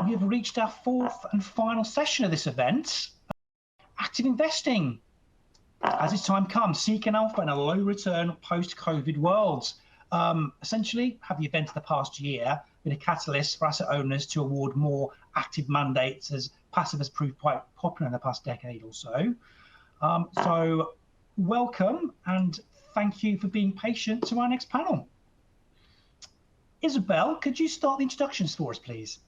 we have reached our fourth and final session of this event, active investing. As its time comes, seeking alpha in a low return post-COVID world. Essentially, have the event of the past year been a catalyst for asset owners to award more active mandates, as passive has proved quite popular in the past decade or so. So welcome and thank you for being patient to our next panel. Isabel, could you start the introductions for us, please?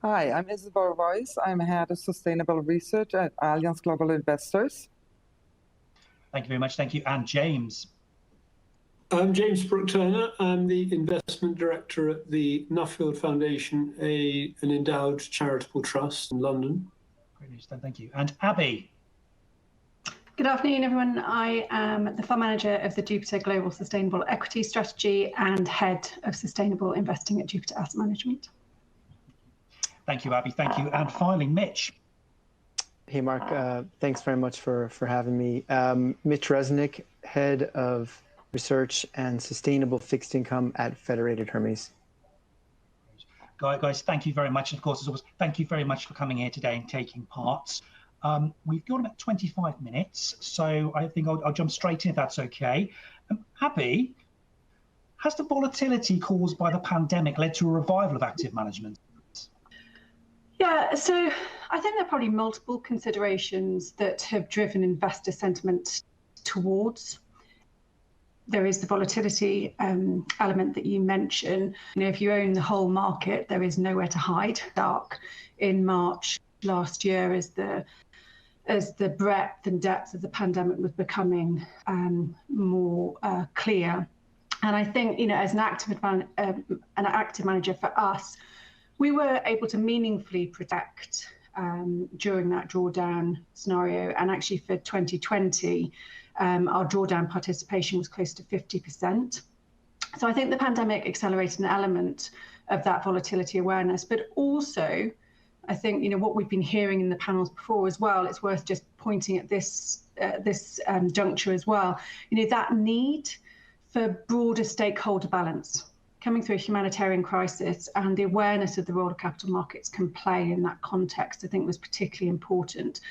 Hi, I'm Isabel Royce. I'm head of sustainable research at Allianz Global Investors. Thank you very much. Thank you. And James. I'm James Brooke Turner. I'm the investment director at the Nuffield Foundation, an endowed charitable trust in London. Great news. Thank you. And Abbie. Good afternoon, everyone. I am the fund manager of the Jupiter Global Sustainable Equity Strategy and head of sustainable investing at Jupiter Asset Management. Thank you, Abbie. Thank you. And finally, Mitch. Hey, Mark. Thanks very much for having me. Mitch Reznick, head of research and sustainable fixed income at Federated Hermes. Guys, thank you very much. And of course, as always, thank you very much for coming here today and taking part. We've got about 25 minutes, so I think I'll jump straight in if that's okay. Abbie, has the volatility caused by the pandemic led to a revival of active management? Yeah, so I think there are probably multiple considerations that have driven investor sentiment towards. There is the volatility element that you mentioned. If you own the whole market, there is nowhere to hide. Dark in March last year as the breadth and depth of the pandemic was becoming more clear. And I think, as an active manager for us, we were able to meaningfully protect during that drawdown scenario. And actually for 2020, our drawdown participation was close to 50%. So I think the pandemic accelerated an element of that volatility awareness, but also I think, what we've been hearing in the panels before as well, it's worth just pointing at this juncture as well, that need for broader stakeholder balance coming through a humanitarian crisis, and the awareness of the role of capital markets can play in that context, I think was particularly important.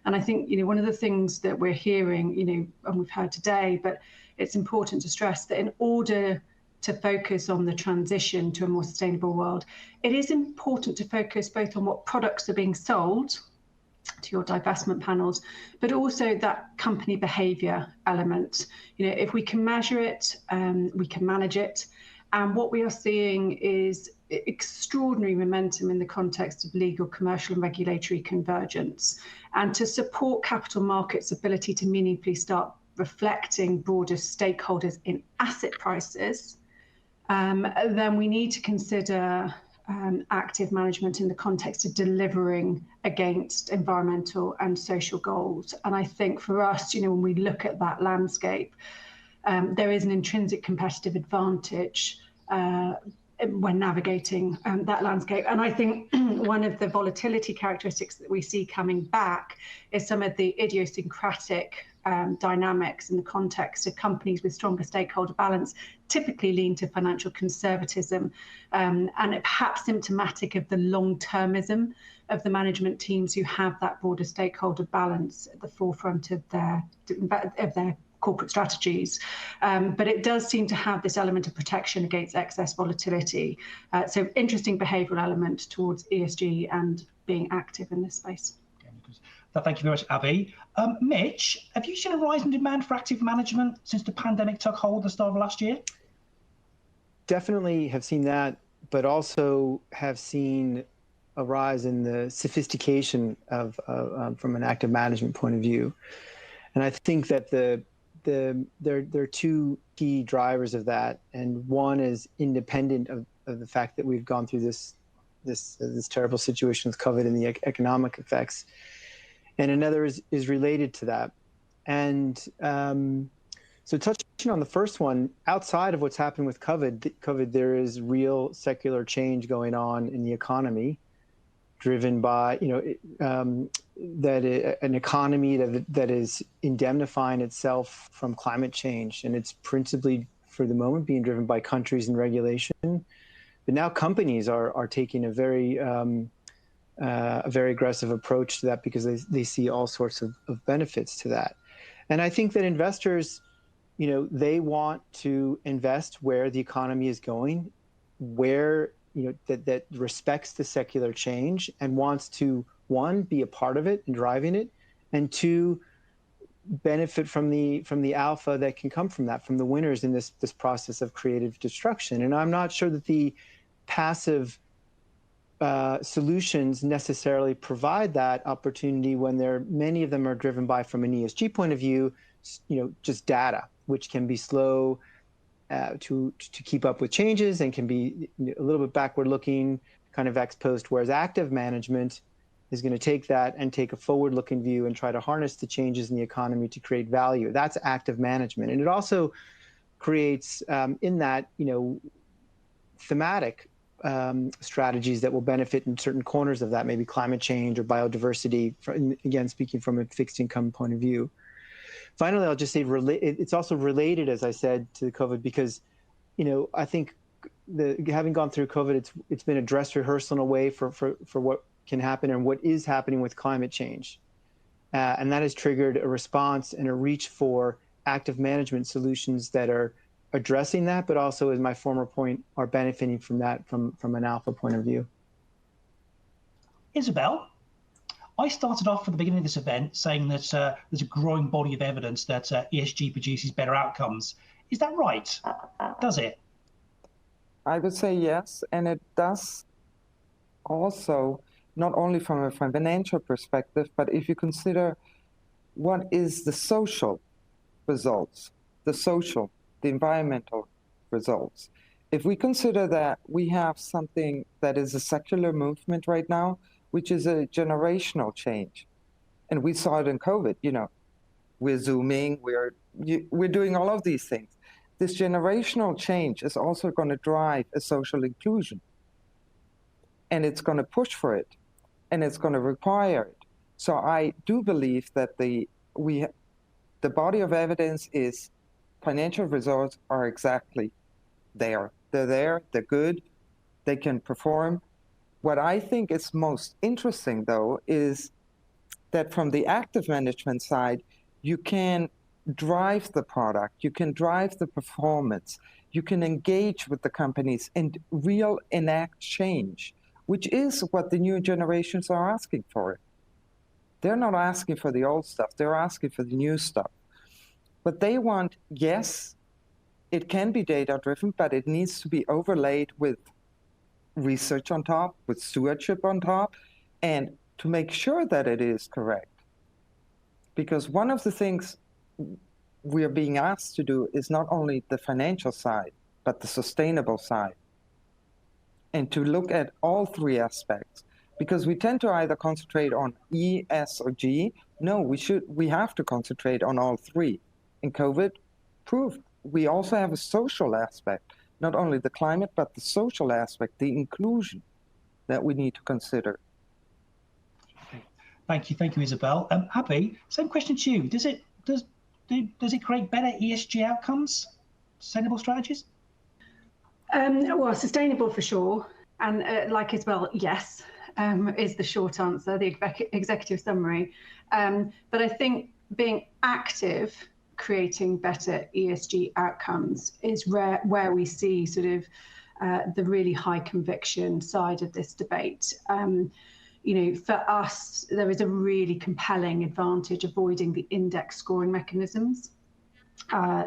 And I think, one of the things that we're hearing, and we've heard today, but it's important to stress that in order to focus on the transition to a more sustainable world, it is important to focus both on what products are being sold to your divestment panels, but also that company behavior element. If we can measure it, we can manage it. And what we are seeing is extraordinary momentum in the context of legal, commercial and regulatory convergence. And to support capital markets' ability to meaningfully start reflecting broader stakeholders in asset prices, then we need to consider active management in the context of delivering against environmental and social goals. And I think for us, when we look at that landscape, there is an intrinsic competitive advantage when navigating that landscape. And I think one of the volatility characteristics that we see coming back is some of the idiosyncratic dynamics in the context of companies with stronger stakeholder balance typically lean to financial conservatism, and it perhaps symptomatic of the long-termism of the management teams who have that broader stakeholder balance at the forefront of their corporate strategies. But it does seem to have this element of protection against excess volatility. So interesting behavioural element towards ESG and being active in this space. Thank you very much, Abbie. Mitch, have you seen a rise in demand for active management since the pandemic took hold at the start of last year? Definitely have seen that, but also have seen a rise in the sophistication of from an active management point of view. And I think that there are two key drivers of that, and one is independent of the fact that we've gone through this terrible situation with COVID and the economic effects, and another is related to that. And so touching on the first one, outside of what's happened with COVID, there is real secular change going on in the economy, driven by an economy that is indemnifying itself from climate change, and it's principally for the moment being driven by countries and regulation, But now companies are taking a very aggressive approach to that because they see all sorts of benefits to that. And I think that investors, they want to invest where the economy is going, where, that respects the secular change and wants to, one, be a part of it and driving it, and two, benefit from the alpha that can come from that, from the winners in this process of creative destruction. And I'm not sure that the passive solutions necessarily provide that opportunity when many of them are driven by, from an ESG point of view, just data, which can be slow to keep up with changes and can be a little bit backward looking, kind of ex post, whereas active management is going to take that and take a forward-looking view and try to harness the changes in the economy to create value. That's active management. And it also creates in that, thematic strategies that will benefit in certain corners of that, maybe climate change or biodiversity, again, speaking from a fixed income point of view. Finally, I'll just say it's also related, as I said, to COVID because, I think having gone through COVID, it's been a dress rehearsal in a way for what can happen and what is happening with climate change. And that has triggered a response and a reach for active management solutions that are addressing that, but also, as my former point, are benefiting from that from an alpha point of view. Isabel, I started off at the beginning of this event saying that there's a growing body of evidence that ESG produces better outcomes. Is that right? Does it? I would say yes, and it does also, not only from a financial perspective, but if you consider what is the social results, the environmental results. If we consider that we have something that is a secular movement right now, which is a generational change, and we saw it in COVID, we're Zooming, we're doing all of these things. This generational change is also going to drive a social inclusion, and it's going to push for it, and it's going to require it. So I do believe that the body of evidence is financial results are exactly there. They're there, they're good, they can perform. What I think is most interesting, though, is that from the active management side, you can drive the product, you can drive the performance, you can engage with the companies and enact change, which is what the new generations are asking for. They're not asking for the old stuff, they're asking for the new stuff. But they want, yes, it can be data-driven, but it needs to be overlaid with research on top, with stewardship on top, and to make sure that it is correct. Because one of the things we are being asked to do is not only the financial side, but the sustainable side. And to look at all three aspects, because we tend to either concentrate on E, S, or G. No, we have to concentrate on all three. And COVID proved we also have a social aspect, not only the climate, but the social aspect, the inclusion that we need to consider. Okay. Thank you, Isabel. Abbie, same question to you. Does it create better ESG outcomes, sustainable strategies? Well, sustainable for sure. And like Isabel, yes, is the short answer, the executive summary. But I think being active, creating better ESG outcomes is where we see sort of the really high conviction side of this debate. For us, there is a really compelling advantage avoiding the index scoring mechanisms.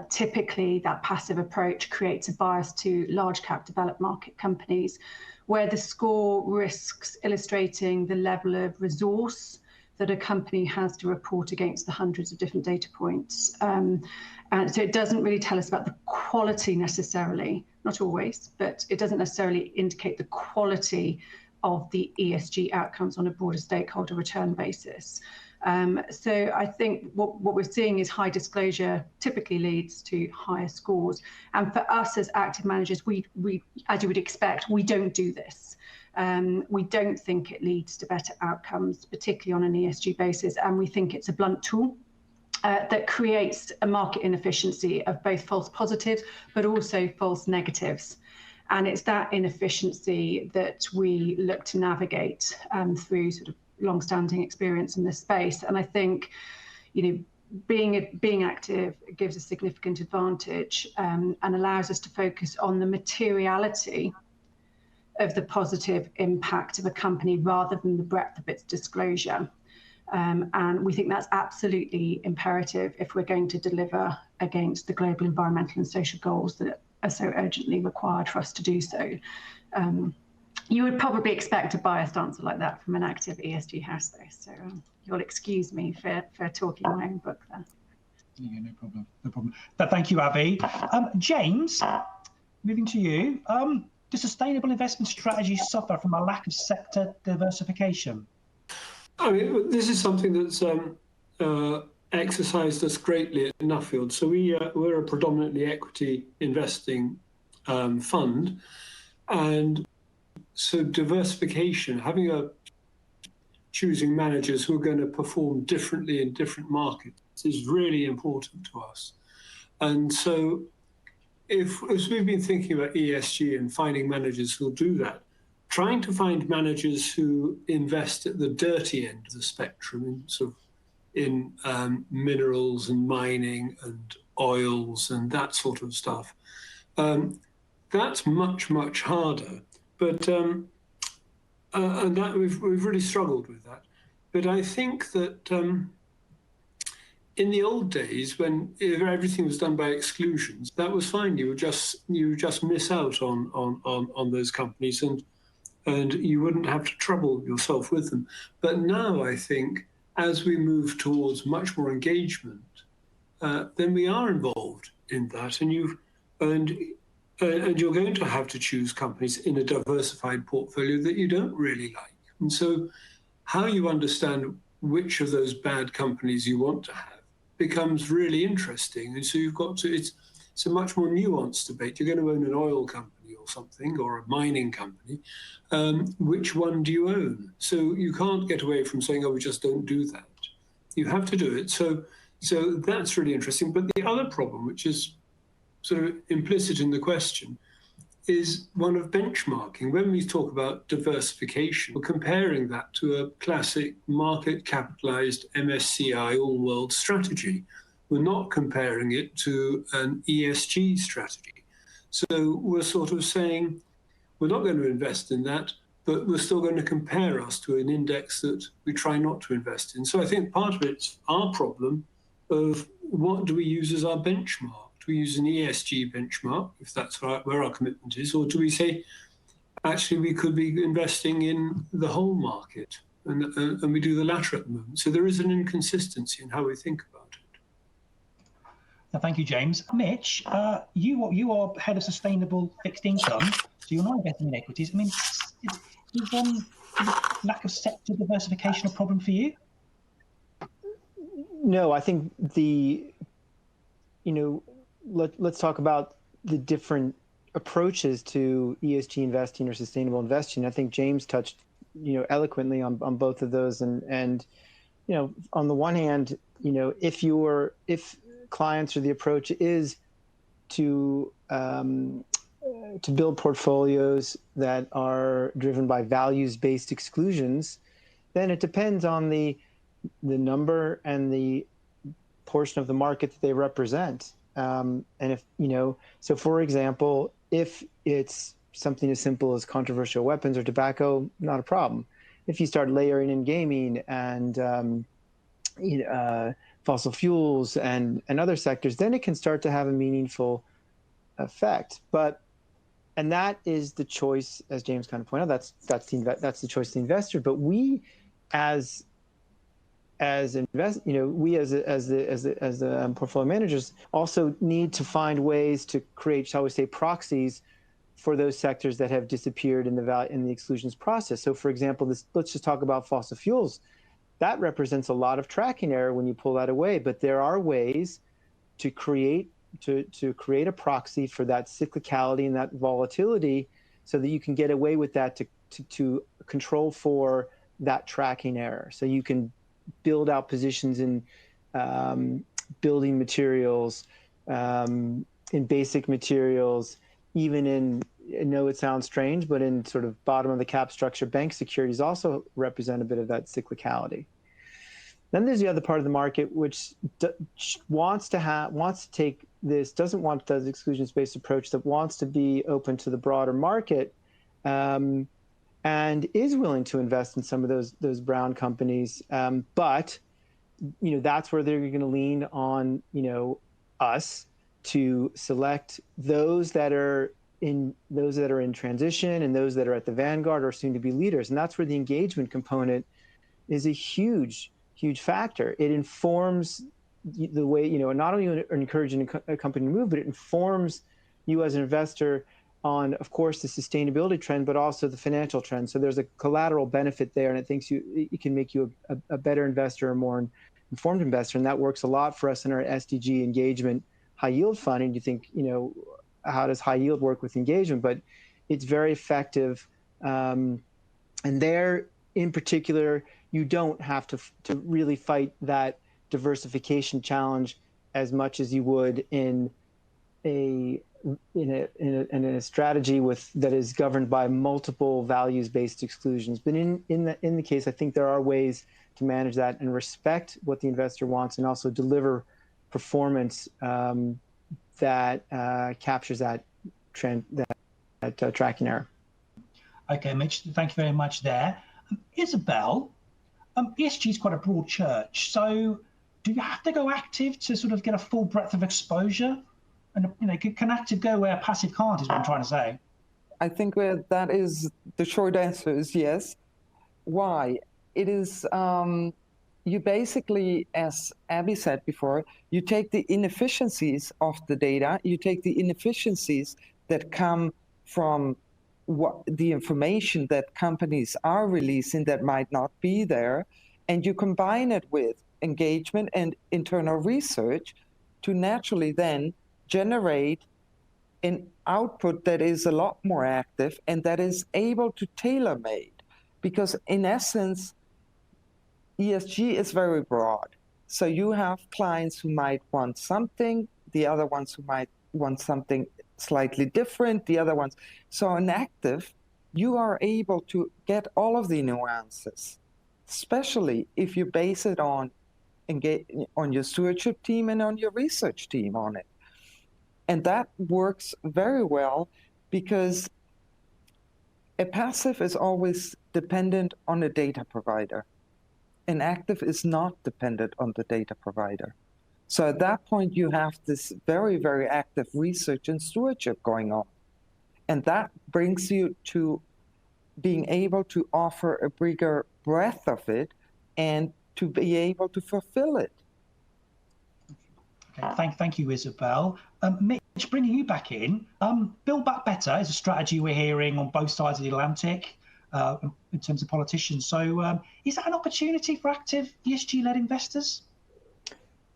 Typically, that passive approach creates a bias to large cap developed market companies where the score risks illustrating the level of resource that a company has to report against the hundreds of different data points. And so it doesn't really tell us about the quality necessarily, not always, but it doesn't necessarily indicate the quality of the ESG outcomes on a broader stakeholder return basis. So I think what we're seeing is high disclosure typically leads to higher scores. And for us as active managers, we as you would expect, we don't do this. We don't think it leads to better outcomes, particularly on an ESG basis. And we think it's a blunt tool that creates a market inefficiency of both false positives, but also false negatives. And it's that inefficiency that we look to navigate through sort of long-standing experience in this space. And I think, being active gives a significant advantage and allows us to focus on the materiality of the positive impact of a company rather than the breadth of its disclosure. And we think that's absolutely imperative if we're going to deliver against the global environmental and social goals that are so urgently required for us to do so. You would probably expect a biased answer like that from an active ESG house, though. So you'll excuse me for talking my own book there. Yeah, no problem. No problem. But thank you, Abbie. James, moving to you. Do sustainable investment strategies suffer from a lack of sector diversification? I mean, this is something that's exercised us greatly at Nuffield. So we're a predominantly equity investing fund, and so diversification, choosing managers who are going to perform differently in different markets is really important to us. And so as we've been thinking about ESG and finding managers who'll do that, trying to find managers who invest at the dirty end of the spectrum in minerals and mining and oils and that sort of stuff, that's much, much harder. But and that we've really struggled with that. But I think that in the old days, when everything was done by exclusions, that was fine. You just miss out on those companies, and you wouldn't have to trouble yourself with them. But now I think as we move towards much more engagement, then we are involved in that, and you're going to have to choose companies in a diversified portfolio that you don't really like. And so how you understand which of those bad companies you want to have becomes really interesting. And so you've got to, it's a much more nuanced debate. You're going to own an oil company or something, or a mining company. Which one do you own? So you can't get away from saying, oh, we just don't do that. You have to do it. So that's really interesting. But the other problem, which is sort of implicit in the question, is one of benchmarking. When we talk about diversification, we're comparing that to a classic market capitalized MSCI all-world strategy. We're not comparing it to an ESG strategy. So we're sort of saying, we're not going to invest in that, but we're still going to compare us to an index that we try not to invest in. So I think part of it's our problem of what do we use as our benchmark? Do we use an ESG benchmark, if that's where our commitment is, or do we say, actually, we could be investing in the whole market, and we do the latter at the moment. So there is an inconsistency in how we think about it. Thank you, James. Mitch, you are head of sustainable fixed income, so you're not investing in equities. I mean, is lack of sector diversification a problem for you? No, I think let's talk about the different approaches to ESG investing or sustainable investing. I think James touched, eloquently on both of those. And on the one hand, if clients or the approach is to build portfolios that are driven by values-based exclusions, then it depends on the number and the portion of the market that they represent. And if, so for example, if it's something as simple as controversial weapons or tobacco, not a problem. If you start layering in gaming and fossil fuels and other sectors, then it can start to have a meaningful effect. And that is the choice, as James kind of pointed out, that's the choice of the investor. But we, as the portfolio managers, also need to find ways to create, shall we say, proxies for those sectors that have disappeared in the exclusions process. So, for example, let's just talk about fossil fuels. That represents a lot of tracking error when you pull that away. But there are ways to create a proxy for that cyclicality and that volatility, so that you can get away with that to control for that tracking error. So you can build out positions in building materials, in basic materials, even in I know it sounds strange, but in sort of bottom of the cap structure, bank securities also represent a bit of that cyclicality. Then there's the other part of the market which wants to take this, doesn't want the exclusions-based approach, that wants to be open to the broader market, and is willing to invest in some of those brown companies, but that's where they're going to lean on us to select those that are in transition and those that are at the vanguard or soon to be leaders, and that's where the engagement component is a huge factor. It informs the way, not only encouraging a company to move, but it informs you as an investor on, of course, the sustainability trend, but also the financial trend. So there's a collateral benefit there, and it can make you a better investor, a more informed investor, and that works a lot for us in our SDG engagement high yield fund. And you think, how does high yield work with engagement? But it's very effective, and there, in particular, you don't have to really fight that diversification challenge as much as you would in a strategy that is governed by multiple values-based exclusions. But in the case, I think there are ways to manage that and respect what the investor wants, and also deliver performance that captures that trend, that tracking error. Okay, Mitch, thank you very much there. Isabel, ESG is quite a broad church, so do you have to go active to sort of get a full breadth of exposure? And can active go where passive can't, is what I'm trying to say. I think that is the short answer is yes. Why? It is, you basically, as Abbie said before, you take the inefficiencies of the data, you take the inefficiencies that come from the information that companies are releasing that might not be there, and you combine it with engagement and internal research to naturally then generate an output that is a lot more active and that is able to tailor-made. Because in essence, ESG is very broad. So you have clients who might want something, the other ones who might want something slightly different, the other ones. So in active, you are able to get all of the nuances, especially if you base it on your stewardship team and on your research team on it. And that works very well because a passive is always dependent on a data provider. An active is not dependent on the data provider. So at that point, you have this very, very active research and stewardship going on. And that brings you to being able to offer a bigger breadth of it and to be able to fulfill it. Okay, thank you, Isabel. Mitch, bringing you back in, Build Back Better is a strategy we're hearing on both sides of the Atlantic in terms of politicians. So is that an opportunity for active ESG-led investors?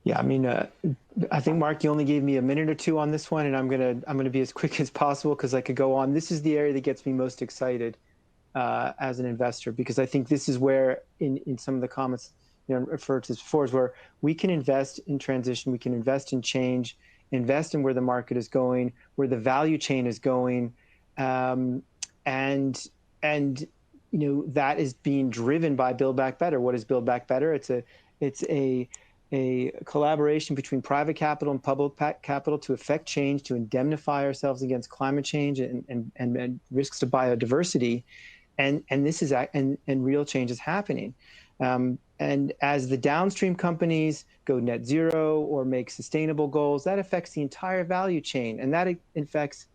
Yeah, I mean, I think, Mark, you only gave me a minute or two on this one, and I'm gonna be as quick as possible because I could go on. This is the area that gets me most excited as an investor, because I think this is where, in some of the comments referred to before, is where we can invest in transition, we can invest in change, invest in where the market is going, where the value chain is going, and that is being driven by Build Back Better. What is Build Back Better? It's a collaboration between private capital and public capital to affect change, to indemnify ourselves against climate change and risks to biodiversity, and this is and real change is happening. And as the downstream companies go net zero or make sustainable goals, that affects the entire value chain, and that affects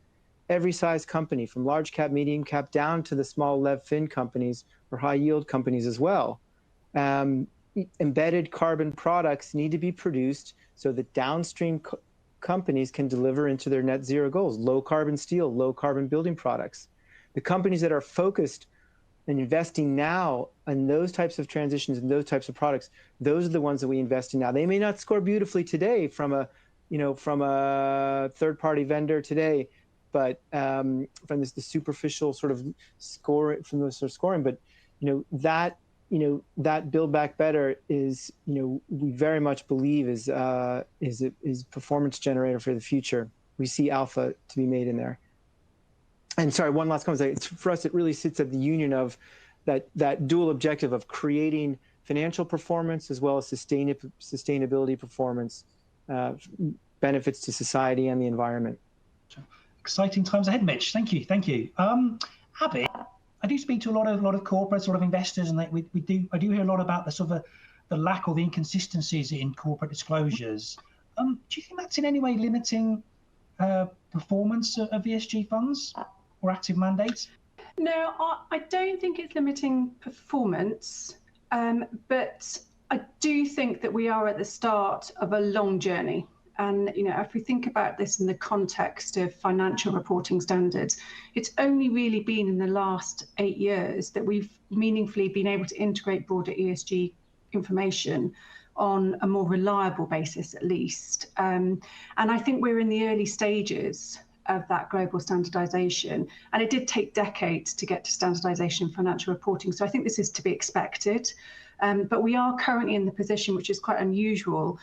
every size company, from large cap, medium cap, down to the small lev fin companies or high yield companies as well. Embedded carbon products need to be produced so that downstream companies can deliver into their net zero goals. Low carbon steel, low carbon building products. The companies that are focused and investing now in those types of transitions and those types of products, those are the ones that we invest in now. They may not score beautifully today from a third-party vendor today, but from the superficial sort of scoring, from the sort of scoring, but that Build Back Better is, we very much believe is performance generator for the future. We see alpha to be made in there. And sorry, one last comment. For us, it really sits at the union of that dual objective of creating financial performance as well as sustainability performance, benefits to society and the environment. Exciting times ahead, Mitch. Thank you. Abbie, I do speak to a lot of corporates, a lot of investors, and I do hear a lot about the sort of the lack or the inconsistencies in corporate disclosures. Do you think that's in any way limiting performance of ESG funds or active mandates? No, I don't think it's limiting performance, but I do think that we are at the start of a long journey. And if we think about this in the context of financial reporting standards, it's only really been in the last 8 years that we've meaningfully been able to integrate broader ESG information on a more reliable basis, at least. And I think we're in the early stages of that global standardization. And it did take decades to get to standardization in financial reporting. So I think this is to be expected. But we are currently in the position, which is quite unusual,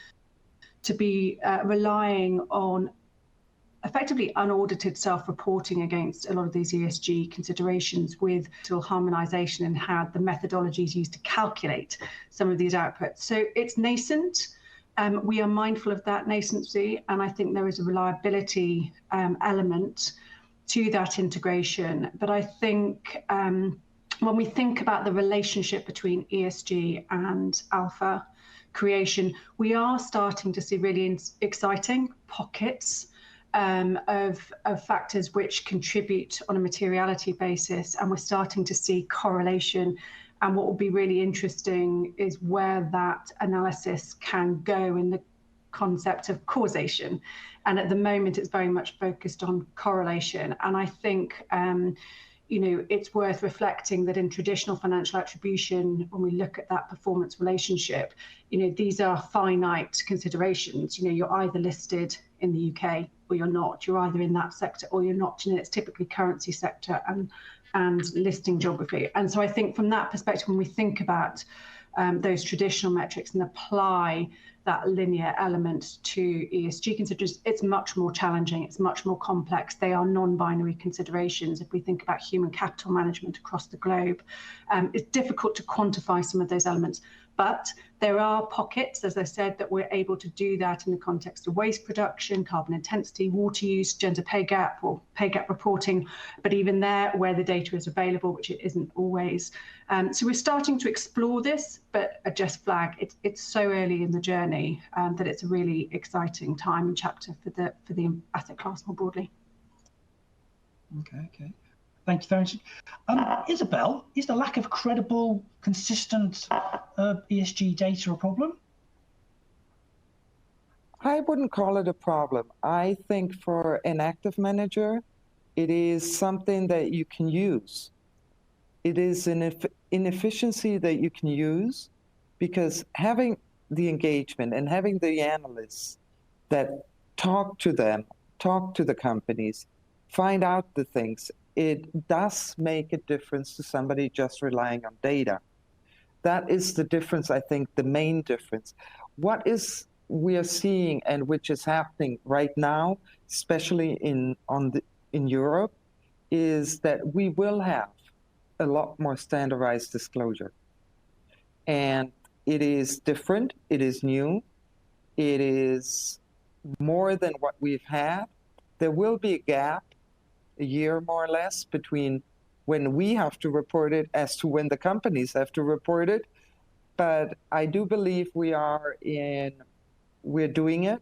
to be relying on effectively unaudited self-reporting against a lot of these ESG considerations with harmonization and how the methodologies used to calculate some of these outputs. So it's nascent. We are mindful of that nascency, and I think there is a reliability element to that integration. But I think when we think about the relationship between ESG and alpha creation, we are starting to see really exciting pockets of factors which contribute on a materiality basis, and we're starting to see correlation. And what will be really interesting is where that analysis can go in the concept of causation. And at the moment, it's very much focused on correlation. And I think it's worth reflecting that in traditional financial attribution, when we look at that performance relationship, these are finite considerations. You're either listed in the UK or you're not. You're either in that sector or you're not. It's typically currency sector and listing geography. And so I think from that perspective, when we think about those traditional metrics and apply that linear element to ESG considerations, it's much more challenging, it's much more complex. They are non-binary considerations. If we think about human capital management across the globe, it's difficult to quantify some of those elements. But there are pockets, as I said, that we're able to do that in the context of waste production, carbon intensity, water use, gender pay gap, or pay gap reporting. But even there, where the data is available, which it isn't always. So we're starting to explore this, but I just flag it's so early in the journey that it's a really exciting time and chapter for the asset class more broadly. Okay. Thank you very much. Isabel, is the lack of credible, consistent ESG data a problem? I wouldn't call it a problem. I think for an active manager, it is something that you can use. It is an inefficiency that you can use, because having the engagement and having the analysts that talk to the companies, find out the things, it does make a difference to somebody just relying on data. That is the difference, I think, the main difference. What we are seeing, and which is happening right now, especially in Europe, is that we will have a lot more standardized disclosure. And it is different, it is new, it is more than what we've had. There will be a gap, a year more or less, between when we have to report it as to when the companies have to report it. But I do believe we're doing it,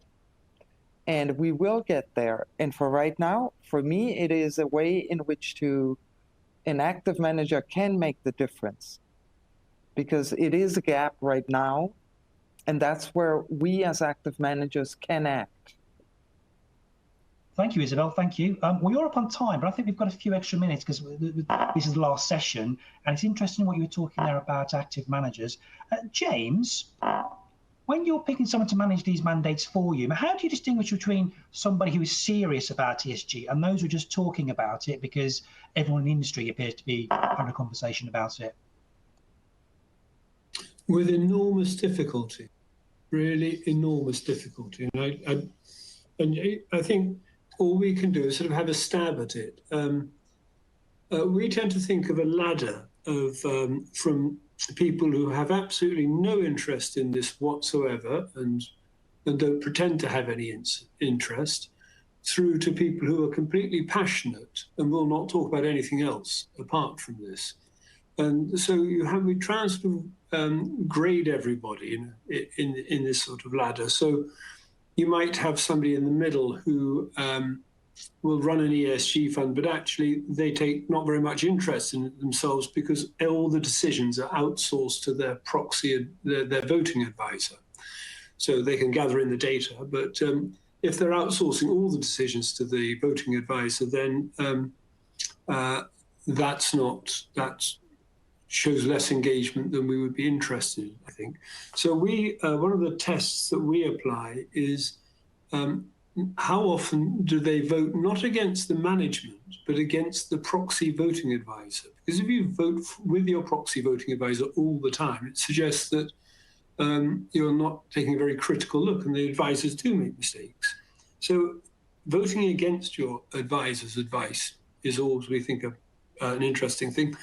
and we will get there. And for right now, for me, it is a way in which an active manager can make the difference, because it is a gap right now, and that's where we as active managers can act. Thank you, Isabel. Thank you. We are up on time, but I think we've got a few extra minutes because this is the last session, and it's interesting what you were talking there about active managers. James, when you're picking someone to manage these mandates for you, how do you distinguish between somebody who is serious about ESG and those who are just talking about it because everyone in the industry appears to be having a conversation about it? With enormous difficulty, really enormous difficulty. And I think all we can do is sort of have a stab at it. we tend to think of a ladder of from people who have absolutely no interest in this whatsoever and don't pretend to have any interest, through to people who are completely passionate and will not talk about anything else apart from this. And so we try and sort of grade everybody in this sort of ladder. So you might have somebody in the middle who will run an ESG fund, but actually they take not very much interest in it themselves because all the decisions are outsourced to their proxy, their voting advisor. So they can gather in the data, but if they're outsourcing all the decisions to the voting advisor, then that shows less engagement than we would be interested in, I think. So one of the tests that we apply is how often do they vote not against the management, but against the proxy voting advisor? Because if you vote with your proxy voting advisor all the time, it suggests that you're not taking a very critical look, and the advisors do make mistakes. So voting against your advisor's advice is always, we think, an interesting thing.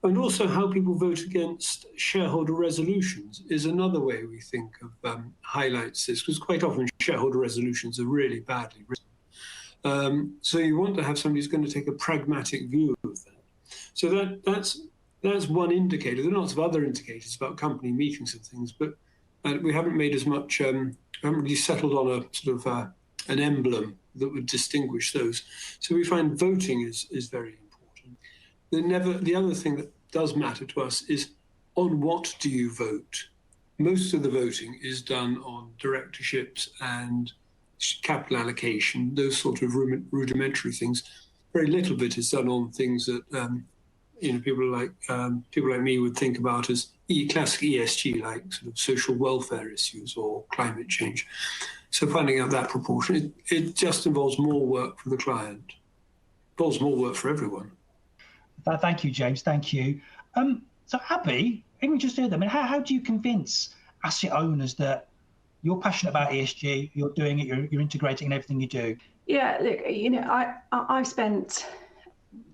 And also how people vote against shareholder resolutions is another way we think of highlights this, because quite often shareholder resolutions are really badly written. So you want to have somebody who's going to take a pragmatic view of that. So that's one indicator. There are lots of other indicators about company meetings and things, but we haven't made as much, we haven't really settled on a sort of an emblem that would distinguish those. So we find voting is very important. The other thing that does matter to us is on what do you vote? Most of the voting is done on directorships and capital allocation, those sort of rudimentary things. Very little bit is done on things that people like me would think about as classic ESG, like sort of social welfare issues or climate change. So finding out that proportion, it just involves more work for the client. Involves more work for everyone. Thank you, James. Thank you. So Abbie, even just hear them. I mean, how do you convince asset owners that you're passionate about ESG, you're doing it, you're integrating in everything you do? Yeah, look, I've spent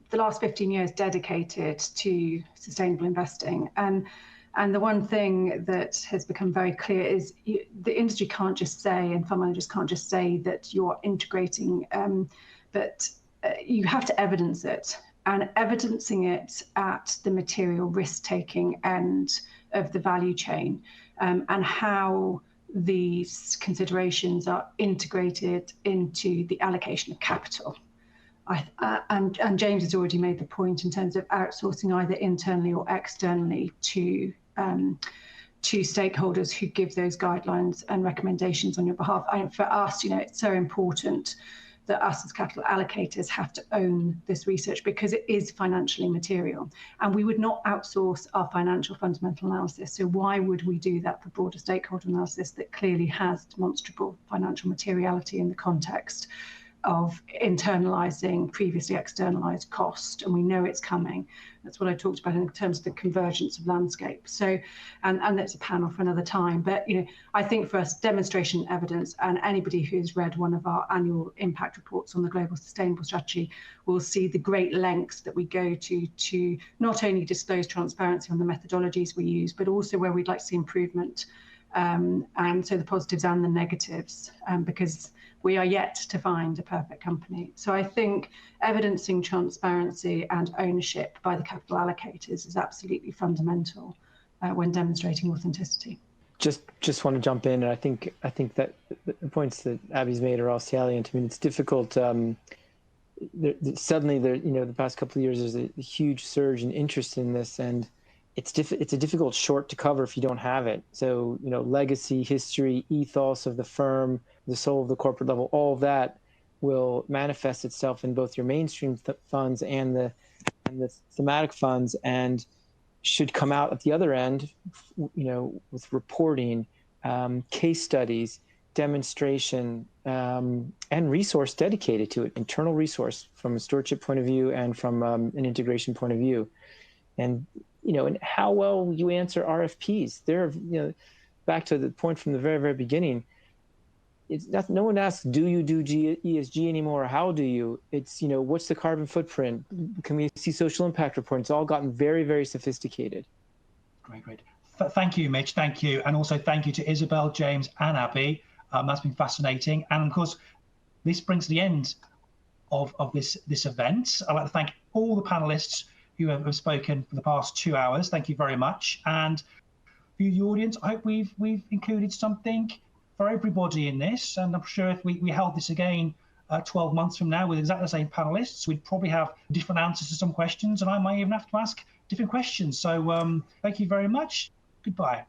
the last 15 years dedicated to sustainable investing, and the one thing that has become very clear is the industry can't just say, and fund managers can't just say that you're integrating, but you have to evidence it. And evidencing it at the material risk-taking end of the value chain, and how these considerations are integrated into the allocation of capital. And James has already made the point in terms of outsourcing either internally or externally to stakeholders who give those guidelines and recommendations on your behalf. For us, it's so important that us as capital allocators have to own this research because it is financially material. And we would not outsource our financial fundamental analysis. So why would we do that for broader stakeholder analysis that clearly has demonstrable financial materiality in the context of internalizing previously externalized cost? And we know it's coming. That's what I talked about in terms of the convergence of landscape. So, and that's a panel for another time. But I think for us, demonstration evidence, and anybody who's read one of our annual impact reports on the global sustainable strategy will see the great lengths that we go to not only disclose transparency on the methodologies we use, but also where we'd like to see improvement. And so the positives and the negatives, because we are yet to find a perfect company. So I think evidencing transparency and ownership by the capital allocators is absolutely fundamental when demonstrating authenticity. Just want to jump in, and I think that the points that Abbie's made are all salient. I mean, it's difficult. Suddenly, the past couple of years, there's a huge surge in interest in this, and it's a difficult short to cover if you don't have it. So, legacy, history, ethos of the firm, the soul of the corporate level, all of that will manifest itself in both your mainstream funds and the thematic funds, and should come out at the other end, with reporting, case studies, demonstration, and resource dedicated to it, internal resource from a stewardship point of view and from an integration point of view. And and how well you answer RFPs. Back to the point from the very, very beginning, it's not, no one asks, do you do ESG anymore? How do you? It's, what's the carbon footprint? Can we see social impact reports? It's all gotten very, very sophisticated. Great. Thank you, Mitch. Thank you. And also thank you to Isabel, James, and Abbie. That's been fascinating. And of course, this brings the end of this event. I'd like to thank all the panelists who have spoken for the past 2 hours. Thank you very much. And for you, the audience, I hope we've included something for everybody in this. And I'm sure if we held this again 12 months from now with exactly the same panelists, we'd probably have different answers to some questions, and I might even have to ask different questions. So thank you very much. Goodbye.